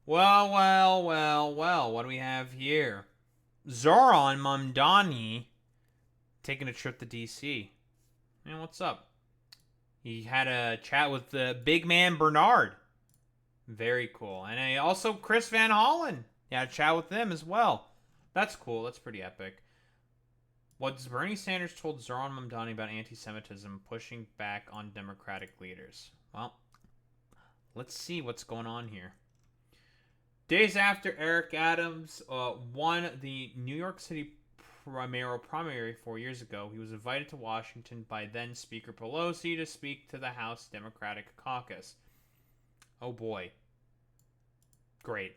Well. What do we have here? Zohran Mamdani taking a trip to DC. Man, what's up? He had a chat with the big man Bernard. Very cool. And also Chris Van Hollen. He had a chat with them as well. That's cool. That's pretty epic. What's Bernie Sanders told Zohran Mamdani about anti-Semitism, pushing back on Democratic leaders? Well, let's see what's going on here. Days after Eric Adams won the New York City mayoral primary 4 years ago, he was invited to Washington by then Speaker Pelosi to speak to the House Democratic Caucus. Oh boy. Great.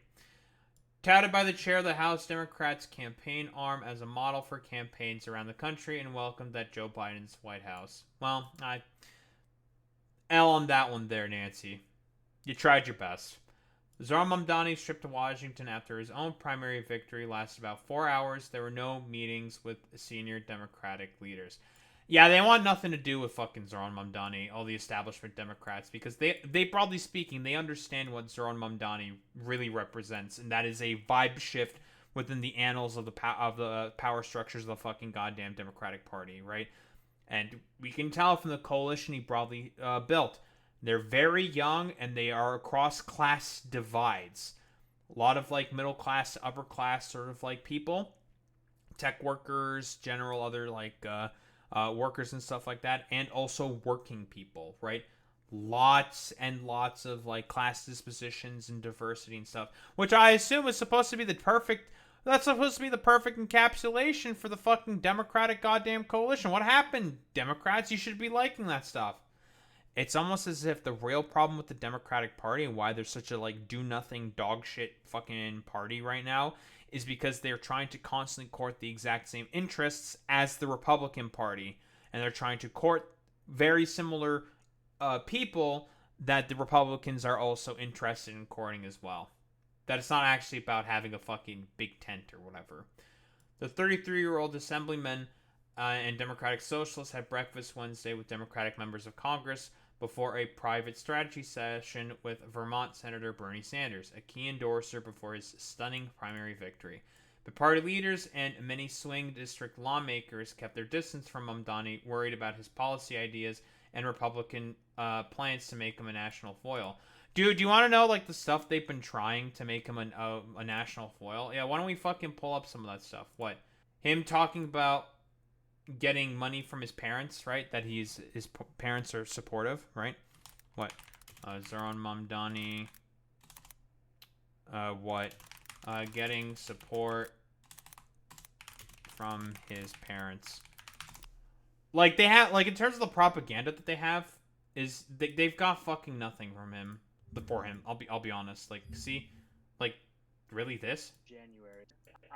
Touted by the chair of the House Democrats' campaign arm as a model for campaigns around the country and welcomed at Joe Biden's White House. Well, I L on that one there, Nancy. You tried your best. Zohran Mamdani's trip to Washington after his own primary victory lasted about 4 hours. There were no meetings with senior Democratic leaders. Yeah, they want nothing to do with fucking Zohran Mamdani, all the establishment Democrats, because they broadly speaking, they understand what Zohran Mamdani really represents, and that is a vibe shift within the annals of the power structures of the fucking goddamn Democratic Party, right? And we can tell from the coalition he broadly built. They're very young and they are across class divides. A lot of like middle class to upper class sort of like people, tech workers, general other like workers and stuff like that, and also working people, right? Lots and lots of like class dispositions and diversity and stuff, which I assume is supposed to be the perfect. That's supposed to be the perfect encapsulation for the fucking Democratic goddamn coalition. What happened, Democrats? You should be liking that stuff. It's almost as if the real problem with the Democratic Party and why there's such a like do nothing dog shit fucking party right now is because they're trying to constantly court the exact same interests as the Republican Party, and they're trying to court very similar people that the Republicans are also interested in courting as well. That it's not actually about having a fucking big tent or whatever. The 33-year-old assemblyman and Democratic Socialists had breakfast Wednesday with Democratic members of Congress before a private strategy session with Vermont Senator Bernie Sanders, a key endorser before his stunning primary victory. But party leaders and many swing district lawmakers kept their distance from Mamdani, worried about his policy ideas and Republican plans to make him a national foil. Dude, do you want to know like the stuff they've been trying to make him a national foil? Yeah, why don't we fucking pull up some of that stuff? What? Him talking about getting money from his parents, right? That his parents are supportive, right? What? Zohran Mamdani. What? Getting support from his parents. Like they have, like in terms of the propaganda that they have, is they've got fucking nothing from him for him. I'll be honest. Like, see, like, really this? January.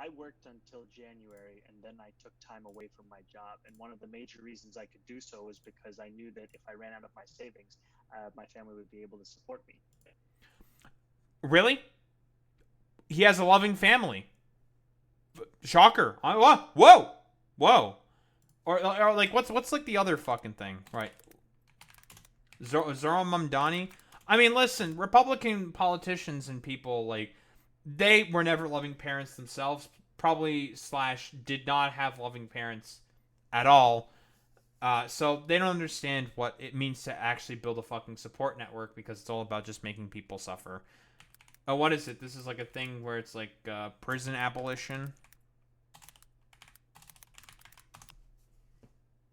I worked until January and then I took time away from my job. And one of the major reasons I could do so was because I knew that if I ran out of my savings, my family would be able to support me. Really? He has a loving family. Shocker. Whoa. Or like what's like the other fucking thing, right? Zohran Mamdani. I mean, listen, Republican politicians and people like they were never loving parents themselves. Probably slash did not have loving parents at all. So they don't understand what it means to actually build a fucking support network because it's all about just making people suffer. Oh, what is it? This is like a thing where it's like prison abolition.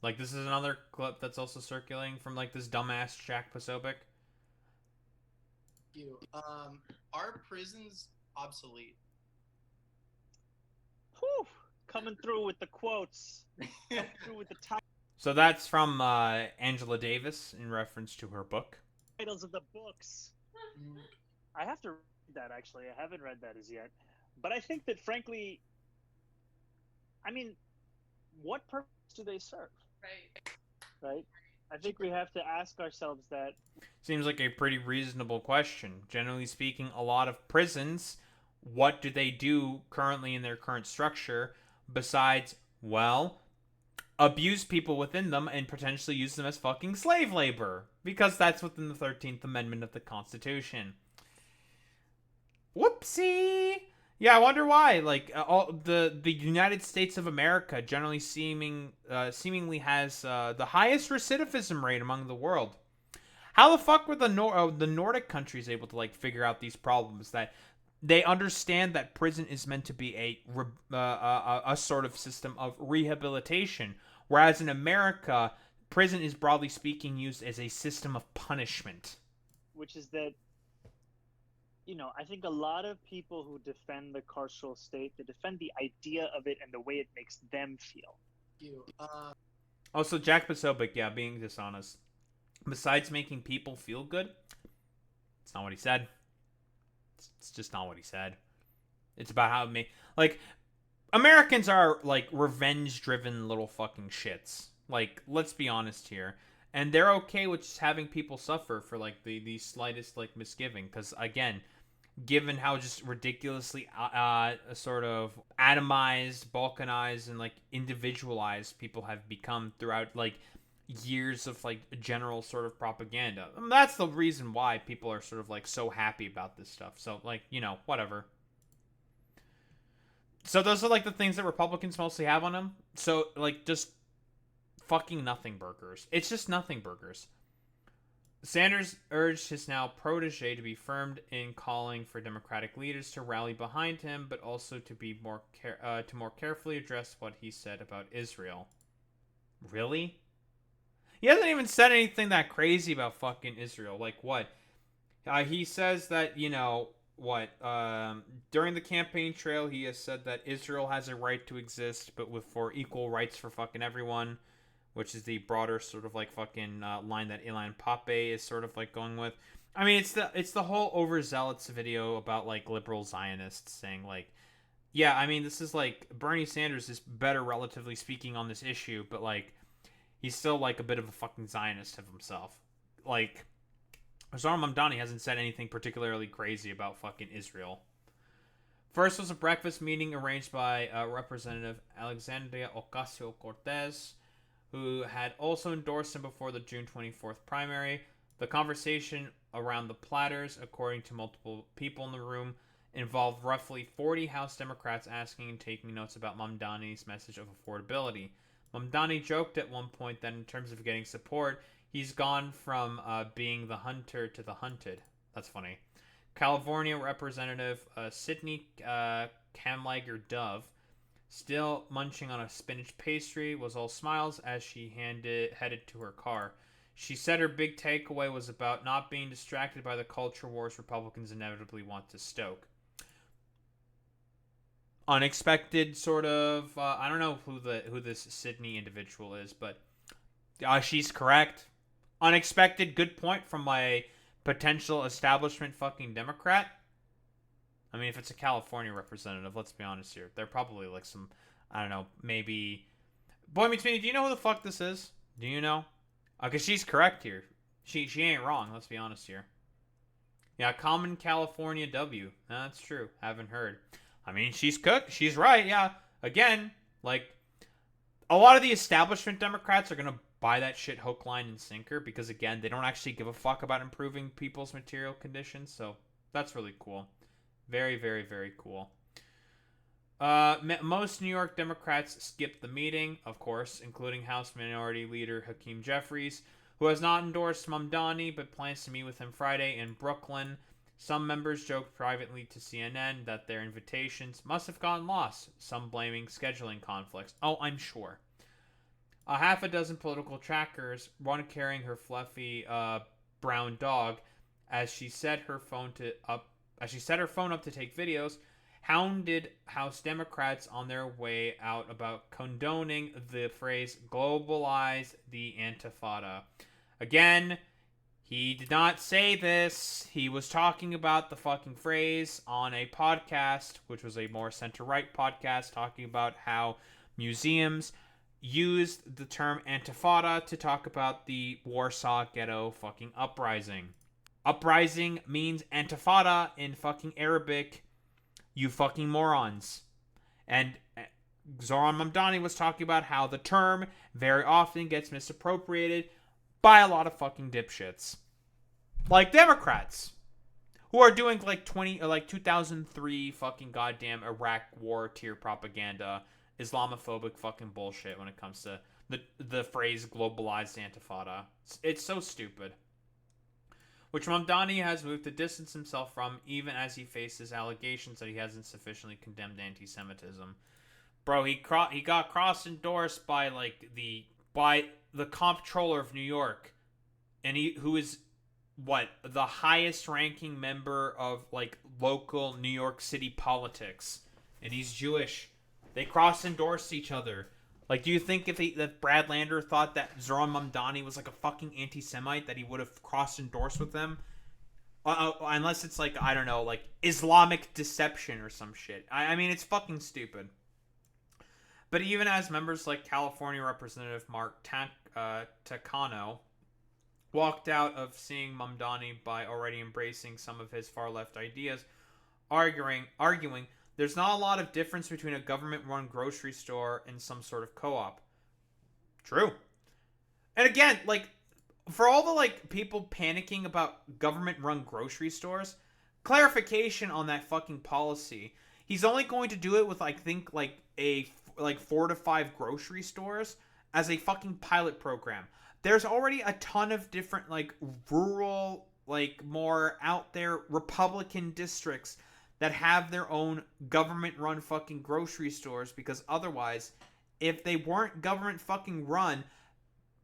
Like this is another clip that's also circulating from like this dumbass Jack Posobiec. You. Are prisons obsolete? Whew! Coming through with the quotes. Coming through with the So that's from Angela Davis in reference to her book. titles of the books. I have to read that actually. I haven't read that as yet. But I think that frankly, I mean, what purpose do they serve? Right? I think we have to ask ourselves that. Seems like a pretty reasonable question. Generally speaking, a lot of prisons, what do they do currently in their current structure besides, well, abuse people within them and potentially use them as fucking slave labor? Because that's within the 13th Amendment of the Constitution. Whoopsie. Yeah, I wonder why. Like all the United States of America generally seemingly has the highest recidivism rate among the world. How the fuck were the Nordic countries able to like figure out these problems? That they understand that prison is meant to be a sort of system of rehabilitation, whereas in America, prison is broadly speaking used as a system of punishment. Which is that, I think a lot of people who defend the carceral state, they defend the idea of it and the way it makes them feel. Also, Jack Posobiec, yeah, being dishonest. Besides making people feel good, it's not what he said. It's just not what he said. It's about how it made... Like, Americans are, like, revenge-driven little fucking shits. Like, let's be honest here. And they're okay with just having people suffer for, like, the slightest, like, misgiving. Because, again, given how just ridiculously sort of atomized, balkanized, and, like, individualized people have become throughout, like, years of like general sort of propaganda. That's the reason why people are sort of like so happy about this stuff. So like, whatever. So those are like the things that Republicans mostly have on them. So like just fucking nothing burgers. It's just nothing burgers. Sanders urged his now protege to be firm in calling for Democratic leaders to rally behind him, but also to be more carefully address what he said about Israel. Really? He hasn't even said anything that crazy about fucking Israel. Like, what? He says that, during the campaign trail, he has said that Israel has a right to exist, but for equal rights for fucking everyone, which is the broader sort of, like, fucking line that Ilan Pape is sort of, like, going with. I mean, it's the whole overzealots video about, like, liberal Zionists saying, like, yeah, I mean, this is, like, Bernie Sanders is better, relatively speaking, on this issue, but, like, he's still, like, a bit of a fucking Zionist of himself. Like, Zohran Mamdani hasn't said anything particularly crazy about fucking Israel. First was a breakfast meeting arranged by Representative Alexandria Ocasio-Cortez, who had also endorsed him before the June 24th primary. The conversation around the platters, according to multiple people in the room, involved roughly 40 House Democrats asking and taking notes about Mamdani's message of affordability. Mamdani joked at one point that in terms of getting support, he's gone from being the hunter to the hunted. That's funny. California Representative Sidney Kamlager Dove, still munching on a spinach pastry, was all smiles as she headed to her car. She said her big takeaway was about not being distracted by the culture wars Republicans inevitably want to stoke. Unexpected sort of I don't know who this Sydney individual is, but she's correct. Unexpected good point from my potential establishment fucking Democrat. I mean, if it's a California representative, let's be honest here, they're probably like some, I don't know, maybe Boy Meets Me. Do you know who the fuck this is? Do you know? Because she's correct here. She ain't wrong. Let's be honest here. Yeah, common California W. That's true. Haven't heard. I mean, she's cooked. She's right. Yeah. Again, like, a lot of the establishment Democrats are going to buy that shit hook, line, and sinker because, again, they don't actually give a fuck about improving people's material conditions. So that's really cool. Very, very, very cool. Most New York Democrats skipped the meeting, of course, including House Minority Leader Hakeem Jeffries, who has not endorsed Mamdani but plans to meet with him Friday in Brooklyn. Some members joked privately to CNN that their invitations must have gotten lost, some blaming scheduling conflicts. Oh, I'm sure. A half a dozen political trackers, one carrying her fluffy brown dog, as she set her phone up to take videos, hounded House Democrats on their way out about condoning the phrase "globalize the Intifada." Again, he did not say this. He was talking about the fucking phrase on a podcast, which was a more center-right podcast, talking about how museums used the term Antifada to talk about the Warsaw Ghetto fucking uprising. Uprising means Antifada in fucking Arabic, you fucking morons. And Zohran Mamdani was talking about how the term very often gets misappropriated by a lot of fucking dipshits. Like Democrats. who are doing like 2003 fucking goddamn Iraq war tier propaganda, Islamophobic fucking bullshit when it comes to the phrase globalized antifada. It's so stupid. Which Mamdani has moved to distance himself from, even as he faces allegations that he hasn't sufficiently condemned anti-Semitism. Bro, he got cross endorsed by the comptroller of New York, and who is what, the highest ranking member of like local New York City politics, and he's Jewish. They cross endorsed each other. Like, do you think that Brad Lander thought that Zohran Mamdani was like a fucking anti-Semite that he would have cross endorsed with them? Unless it's like, I don't know, like Islamic deception or some shit. I mean, it's fucking stupid. But even as members like California Representative Mark Takano walked out of seeing Mamdani by already embracing some of his far left ideas, arguing there's not a lot of difference between a government-run grocery store and some sort of co-op. True. And again, like, for all the like people panicking about government-run grocery stores, clarification on that fucking policy. He's only going to do it with, I think, like 4 to 5 grocery stores as a fucking pilot program. There's already a ton of different like rural, like more out there Republican districts that have their own government-run fucking grocery stores, because otherwise, if they weren't government fucking run,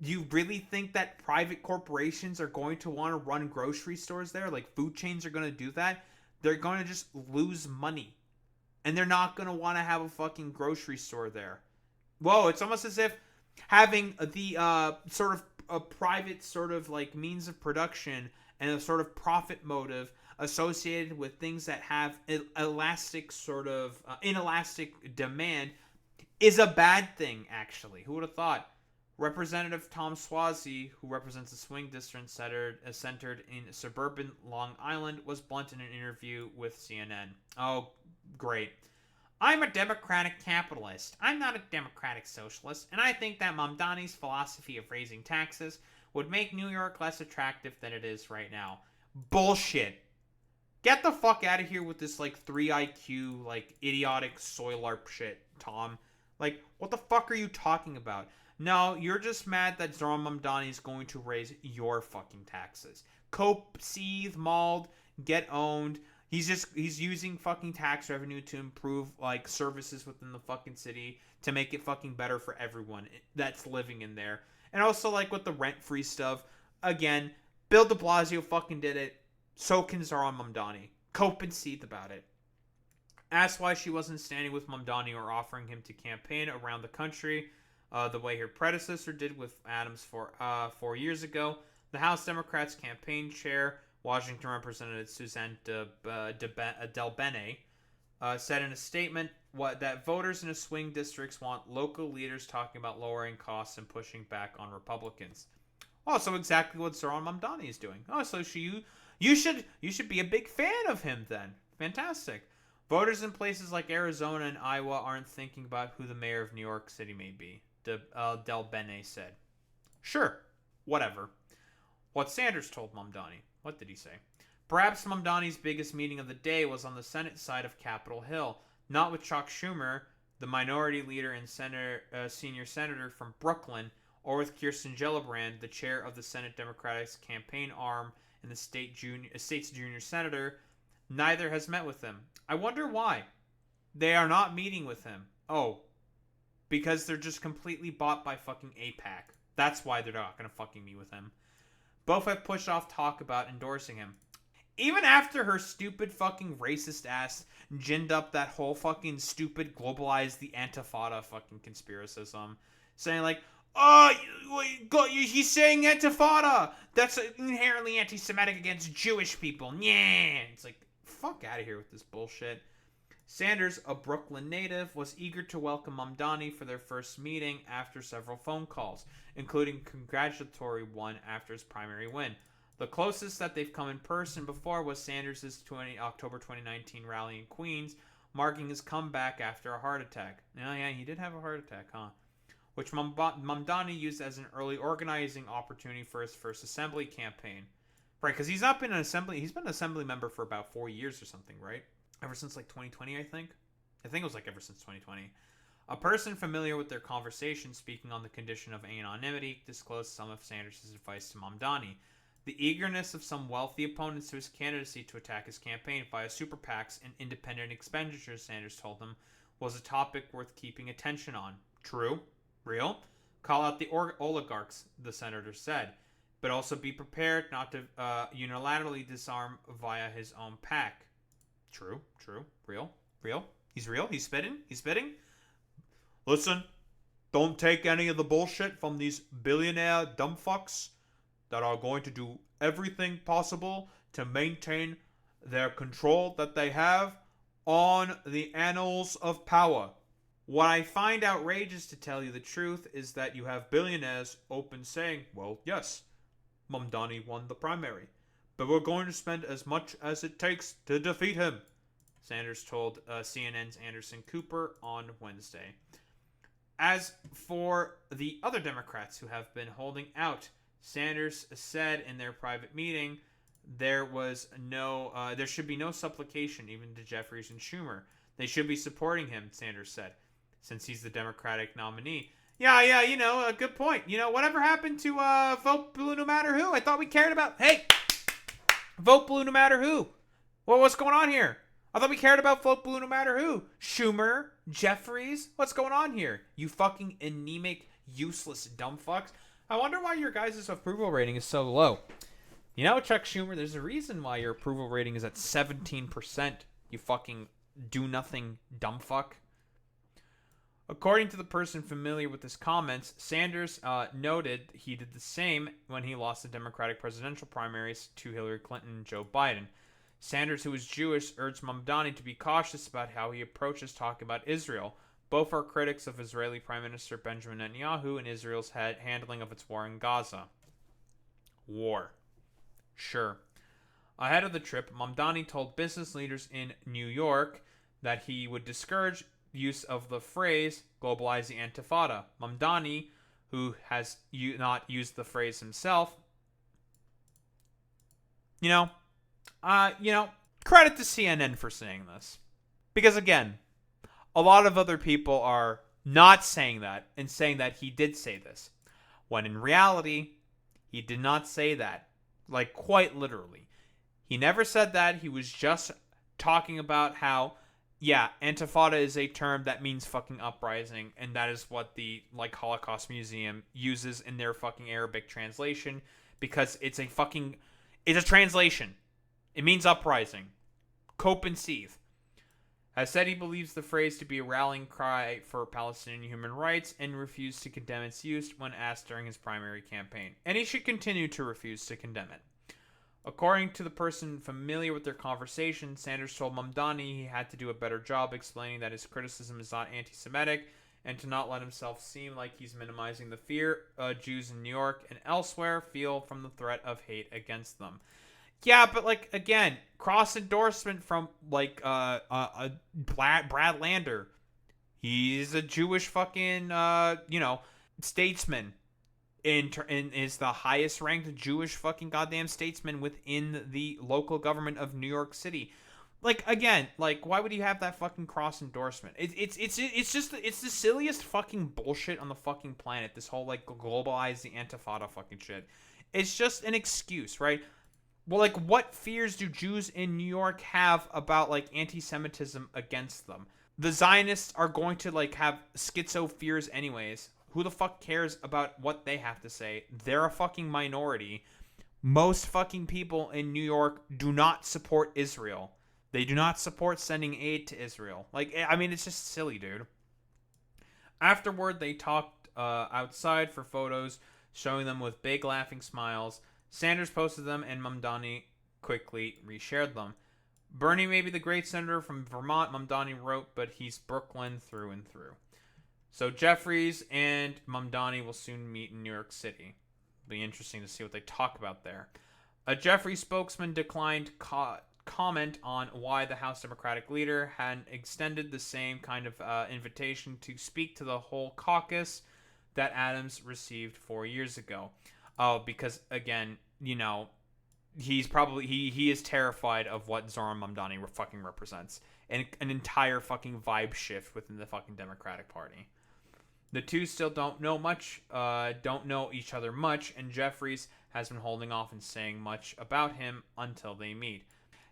you really think that private corporations are going to want to run grocery stores there? Like food chains are going to do that? They're going to just lose money. And they're not going to want to have a fucking grocery store there. Whoa, it's almost as if having the sort of a private sort of like means of production and a sort of profit motive associated with things that have elastic sort of inelastic demand is a bad thing, actually. Who would have thought? Representative Tom Swazi, who represents a swing district centered in suburban Long Island, was blunt in an interview with CNN. Oh, great. I'm a democratic capitalist. I'm not a democratic socialist, and I think that Mamdani's philosophy of raising taxes would make New York less attractive than it is right now. Bullshit. Get the fuck out of here with this, like, 3 IQ, like, idiotic soy LARP shit, Tom. Like, what the fuck are you talking about? No, you're just mad that Zohran Mamdani is going to raise your fucking taxes. Cope, seethe, mauled, get owned. He's using fucking tax revenue to improve, like, services within the fucking city to make it fucking better for everyone that's living in there. And also, like, with the rent-free stuff, again, Bill de Blasio fucking did it. So can Zohran Mamdani. Cope and seethe about it. Asked why she wasn't standing with Mamdani or offering him to campaign around the country the way her predecessor did with Adams 4 years ago, the House Democrats campaign chair, Washington Representative Suzanne DelBene, said in a statement that voters in the swing districts want local leaders talking about lowering costs and pushing back on Republicans. Oh, so exactly what Zohran Mamdani is doing. Oh, so you should be a big fan of him then. Fantastic. Voters in places like Arizona and Iowa aren't thinking about who the mayor of New York City may be, DelBene said. Sure, whatever. What Sanders told Mamdani. What did he say? Perhaps Mamdani's biggest meeting of the day was on the Senate side of Capitol Hill, not with Chuck Schumer, the minority leader and senior senator from Brooklyn, or with Kirsten Gillibrand, the chair of the Senate Democratic campaign arm and the state's junior senator. Neither has met with him. I wonder why. They are not meeting with him. Oh, because they're just completely bought by fucking AIPAC. That's why they're not going to fucking meet with him. Both have pushed off talk about endorsing him. Even after her stupid fucking racist ass ginned up that whole fucking stupid globalized the Antifada fucking conspiracism, saying like, oh, he's saying Antifada. That's inherently anti-Semitic against Jewish people. Yeah. It's like, fuck out of here with this bullshit. Sanders, a Brooklyn native, was eager to welcome Mamdani for their first meeting after several phone calls, including a congratulatory one after his primary win. The closest that they've come in person before was Sanders' October 2019 rally in Queens, marking his comeback after a heart attack. Oh yeah, he did have a heart attack, huh? Which Mamdani used as an early organizing opportunity for his first assembly campaign. Right, because he's not been an assembly. He's been an assembly member for about 4 years or something, right? Ever since like 2020, I think. I think it was like ever since 2020. A person familiar with their conversation, speaking on the condition of anonymity, disclosed some of Sanders' advice to Mamdani. The eagerness of some wealthy opponents to his candidacy to attack his campaign via super PACs and independent expenditures, Sanders told them, was a topic worth keeping attention on. True? Real? Call out the oligarchs, the senator said, but also be prepared not to unilaterally disarm via his own PAC. True? Real? He's real? He's spitting? Listen, don't take any of the bullshit from these billionaire dumbfucks that are going to do everything possible to maintain their control that they have on the annals of power. What I find outrageous, to tell you the truth, is that you have billionaires open saying, well, yes, Mamdani won the primary, but we're going to spend as much as it takes to defeat him, Sanders told CNN's Anderson Cooper on Wednesday. As for the other Democrats who have been holding out, Sanders said in their private meeting there should be no supplication even to Jeffries and Schumer. They should be supporting him, Sanders said, since he's the Democratic nominee. Yeah, a good point. Whatever happened to vote blue no matter who? I thought we cared about... Hey! Vote blue no matter who. What's going on here? I thought we cared about vote blue no matter who. Schumer, Jeffries, what's going on here? You fucking anemic, useless dumb fucks. I wonder why your guys' approval rating is so low. Chuck Schumer, there's a reason why your approval rating is at 17%. You fucking do-nothing dumb fuck. According to the person familiar with his comments, Sanders noted he did the same when he lost the Democratic presidential primaries to Hillary Clinton and Joe Biden. Sanders, who is Jewish, urged Mamdani to be cautious about how he approaches talking about Israel. Both are critics of Israeli Prime Minister Benjamin Netanyahu and Israel's handling of its war in Gaza. War. Sure. Ahead of the trip, Mamdani told business leaders in New York that he would discourage use of the phrase globalize the Intifada. Mamdani, who has not used the phrase himself, credit to CNN for saying this. Because again, a lot of other people are not saying that and saying that he did say this, when in reality, he did not say that. Like, quite literally. He never said that. He was just talking about how, yeah, Intifada is a term that means fucking uprising, and that is what the, Holocaust Museum uses in their fucking Arabic translation, because it's a translation. It means uprising. Cope and seethe. Has said he believes the phrase to be a rallying cry for Palestinian human rights and refused to condemn its use when asked during his primary campaign. And he should continue to refuse to condemn it. According to the person familiar with their conversation, Sanders told Mamdani he had to do a better job explaining that his criticism is not anti-Semitic and to not let himself seem like he's minimizing the fear Jews in New York and elsewhere feel from the threat of hate against them. Yeah, but again, cross endorsement from Brad Lander. He's a Jewish fucking statesman. Is the highest ranked Jewish fucking goddamn statesman within the local government of New York City. Why would you have that fucking cross endorsement? It's the silliest fucking bullshit on the fucking planet. This whole globalize the Intifada fucking shit. It's just an excuse, right? Well, what fears do Jews in New York have about, anti-Semitism against them? The Zionists are going to, have schizo fears anyways. Who the fuck cares about what they have to say? They're a fucking minority. Most fucking people in New York do not support Israel. They do not support sending aid to Israel. It's just silly, dude. Afterward, they talked outside for photos, showing them with big laughing smiles. Sanders posted them, and Mamdani quickly reshared them. Bernie may be the great senator from Vermont, Mamdani wrote, but he's Brooklyn through and through. So Jeffries and Mamdani will soon meet in New York City. It'll be interesting to see what they talk about there. A Jeffries spokesman declined comment on why the House Democratic leader hadn't extended the same kind of invitation to speak to the whole caucus that Adams received 4 years ago. Oh, because, again, he's probably he is terrified of what Zohran Mamdani fucking represents, and an entire fucking vibe shift within the fucking Democratic Party. The two still don't know each other much, and Jeffries has been holding off and saying much about him until they meet.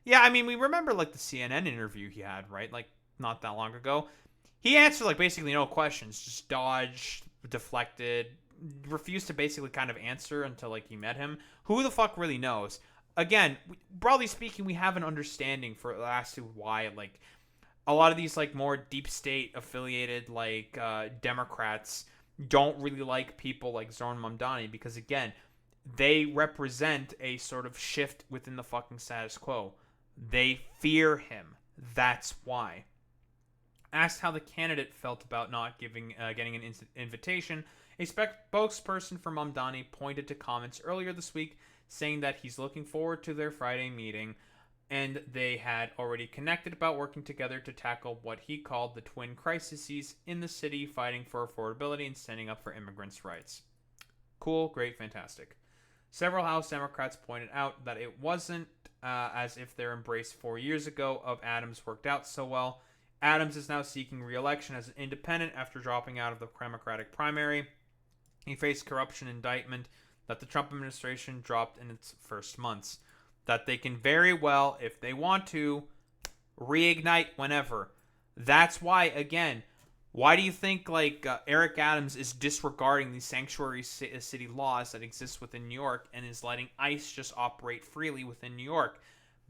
Yeah, I mean, we remember like the CNN interview he had, right? Like not that long ago. He answered like basically no questions, just dodged, deflected, refused to basically kind of answer until like he met him. Who the fuck really knows? Again, broadly speaking, we have an understanding for as to why like a lot of these like more deep state affiliated like Democrats don't really like people like Zohran Mamdani, because again, they represent a sort of shift within the fucking status quo. They fear him. That's why. Asked how the candidate felt about not getting an invitation, a spokesperson for Mamdani pointed to comments earlier this week saying that he's looking forward to their Friday meeting, and they had already connected about working together to tackle what he called the twin crises in the city, fighting for affordability and standing up for immigrants' rights. Cool, great, fantastic. Several House Democrats pointed out that it wasn't as if their embrace 4 years ago of Adams worked out so well. Adams is now seeking re-election as an independent after dropping out of the Democratic primary. He faced corruption indictment that the Trump administration dropped in its first months. That they can very well, if they want to, reignite whenever. That's why, again, why do you think like Eric Adams is disregarding these sanctuary city laws that exist within New York and is letting ICE just operate freely within New York?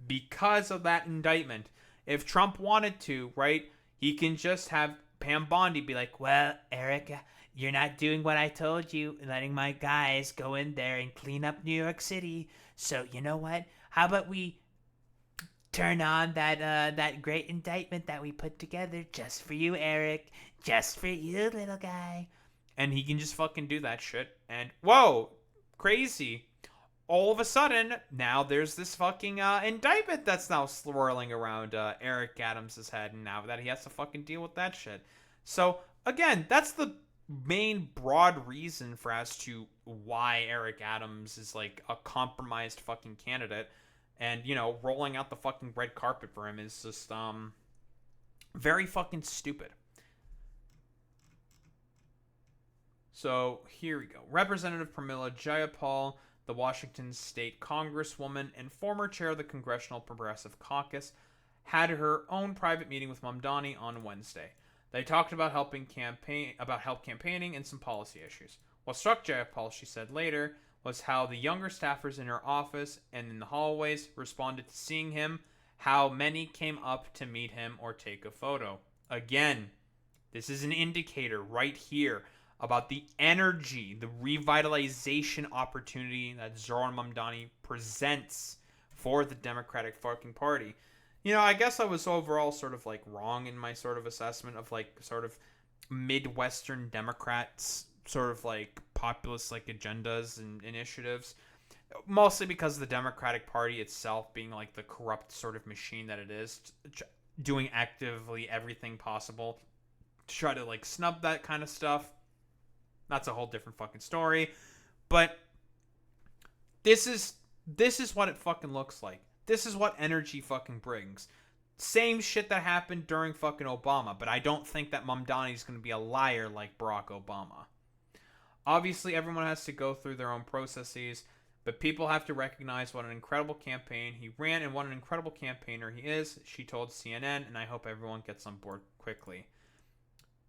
Because of that indictment. If Trump wanted to, right, he can just have Pam Bondi be like, well, Eric, you're not doing what I told you, letting my guys go in there and clean up New York City. So you know what? How about we turn on that great indictment that we put together just for you, Eric, just for you, little guy. And he can just fucking do that shit. And whoa, crazy. All of a sudden, now there's this fucking indictment that's now swirling around Eric Adams' head, and now that he has to fucking deal with that shit. So, again, that's the main broad reason for as to why Eric Adams is, like, a compromised fucking candidate. And, you know, rolling out the fucking red carpet for him is just, very fucking stupid. So, here we go. Representative Pramila Jayapal, the Washington State Congresswoman and former chair of the Congressional Progressive Caucus, had her own private meeting with Mamdani on Wednesday. They talked about help campaigning and some policy issues. What struck Jayapal, she said later, was how the younger staffers in her office and in the hallways responded to seeing him, how many came up to meet him or take a photo. Again, this is an indicator right here about the energy, the revitalization opportunity that Zohran Mamdani presents for the Democratic fucking Party. You know, I guess I was overall sort of like wrong in my sort of assessment of like sort of Midwestern Democrats sort of like populist like agendas and initiatives. Mostly because of the Democratic Party itself being like the corrupt sort of machine that it is, doing actively everything possible to try to like snub that kind of stuff. That's a whole different fucking story. But this is what it fucking looks like. This is what energy fucking brings. Same shit that happened during fucking Obama, but I don't think that Mamdani's going to be a liar like Barack Obama. Obviously, everyone has to go through their own processes, but people have to recognize what an incredible campaign he ran and what an incredible campaigner he is, she told CNN, and I hope everyone gets on board quickly.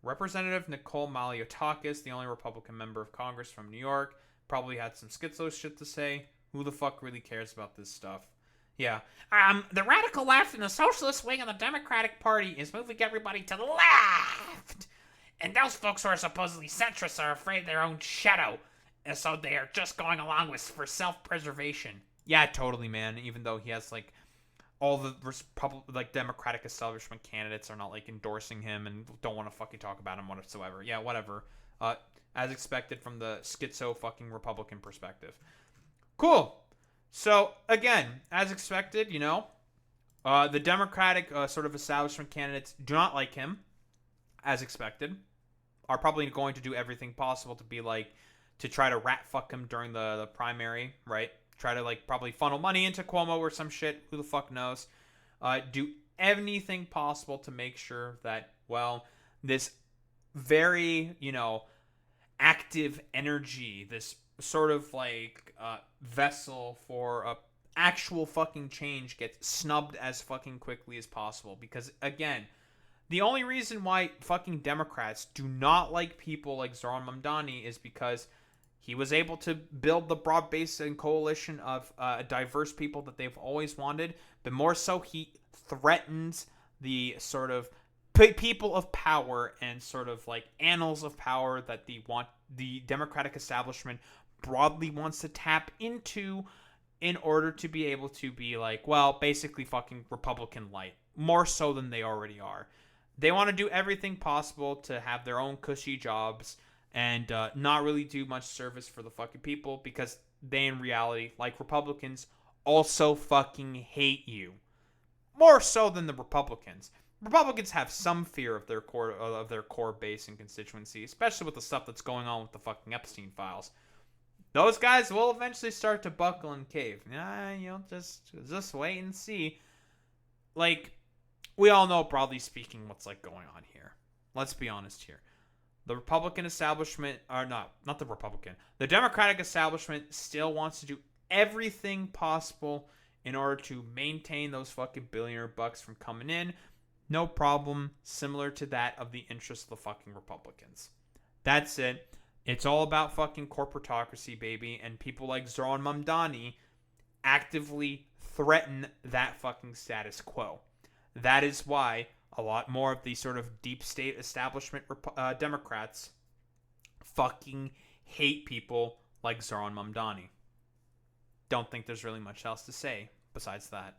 Representative Nicole Maliotakis, the only Republican member of Congress from New York, probably had some schizo shit to say. Who the fuck really cares about this stuff? Yeah. The radical left and the socialist wing of the Democratic Party is moving everybody to the left. And those folks who are supposedly centrists are afraid of their own shadow. And so they are just going along for self-preservation. Yeah, totally, man. Even though he has, like, all the Democratic establishment candidates are not like endorsing him and don't want to fucking talk about him whatsoever. Yeah, whatever. As expected from the schizo fucking Republican perspective. Cool. So again, as expected, you know, the Democratic sort of establishment candidates do not like him, as expected. Are probably going to do everything possible to be like to try to rat fuck him during the primary, right? try to like probably funnel money into Cuomo or some shit. Who the fuck knows? Do anything possible to make sure that, well, this very, active energy, this sort of like vessel for a actual fucking change gets snubbed as fucking quickly as possible. Because again, the only reason why fucking Democrats do not like people like Zohran Mamdani is because he was able to build the broad base and coalition of diverse people that they've always wanted, but more so he threatens the sort of people of power and sort of like annals of power that the Democratic establishment broadly wants to tap into in order to be able to be like, well, basically fucking Republican light, more so than they already are. They want to do everything possible to have their own cushy jobs and not really do much service for the fucking people, because they in reality, like Republicans, also fucking hate you. More so than the Republicans. Republicans have some fear of their core base and constituency, especially with the stuff that's going on with the fucking Epstein files. Those guys will eventually start to buckle and cave. Just wait and see. Like, we all know, broadly speaking, what's like going on here. Let's be honest here. The Republican establishment, or not the Republican, the Democratic establishment still wants to do everything possible in order to maintain those fucking billionaire bucks from coming in. No problem, similar to that of the interests of the fucking Republicans. That's it. It's all about fucking corporatocracy, baby, and people like Zohran Mamdani actively threaten that fucking status quo. That is why a lot more of the sort of deep state establishment Democrats fucking hate people like Zohran Mamdani. Don't think there's really much else to say besides that.